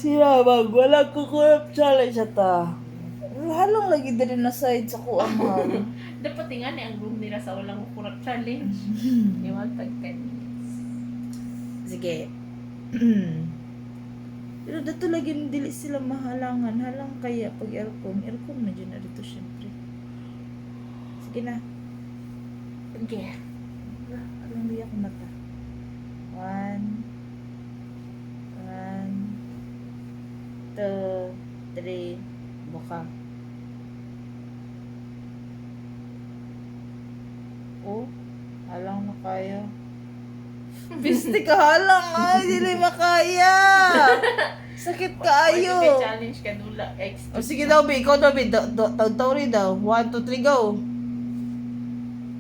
Sinabang, wala ko kurap challenge ata. Halong lagi din na side sa ko mahal. Dapat nga ni ang room nila sa walang kurap challenge. Iwag tagkan. Sige. Pero dato lagi dili sila mahalangan. Halang kaya pag aircon. Aircon na dyan na dito syempre. Sige na. Okay. Alam mo ako mata. 1, 2, 3, buka. Oh, halang na kaya. Bisti ka halang ay, dili makaya. Sakit kaayo. Pwede ka challenge ka dula. O sige daw, Bi. Ikaw daw, Bi. Taw-tawri daw. 1, 2, 3, go.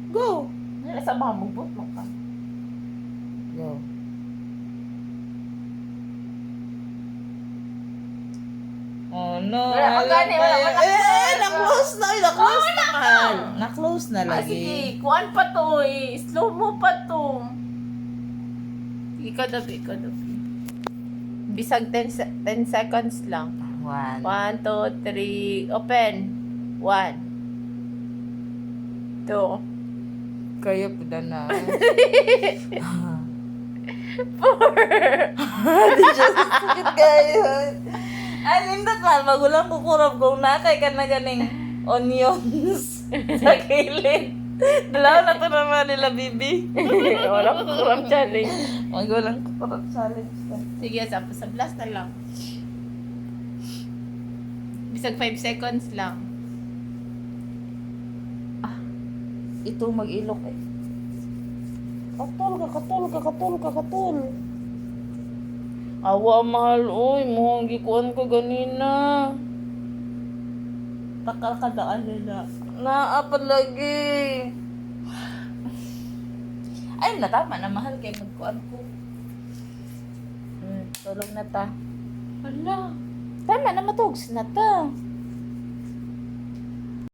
Go. Nasa mga bubot mo ka. Go. Oh no. Wala kang gani, wala kang gani. Na-close na. Na-close na, mahal. Na-close na Ah, lagi. sige. Kuhaan pa to eh. Slow mo pa to. Ikaw daw, ikaw daw. Bisag 10 seconds lang. 1. 1, 2, 3, open. 1, 2, Kaya po na. 4. Di siya sakit kayo. Ay, nindot mahal. Magulang kukurap kung nakay ka na ganing onions sa kilid. Dalaw na to naman nila, Bibi. Wala ko kurang challenge. Magulang kukurap challenge ka. Sige, sa blast na lang. Bisag 5 seconds lang. Ito mag-ilok eh. Katul. Awa mahal, oy. Mukhang gikuan ko ganina. Takal ka daan nila. Naapad lagi. Ay, natama na mahal kay magkuan ko. Tulog na ta. Wala. Tama na matugs na ta.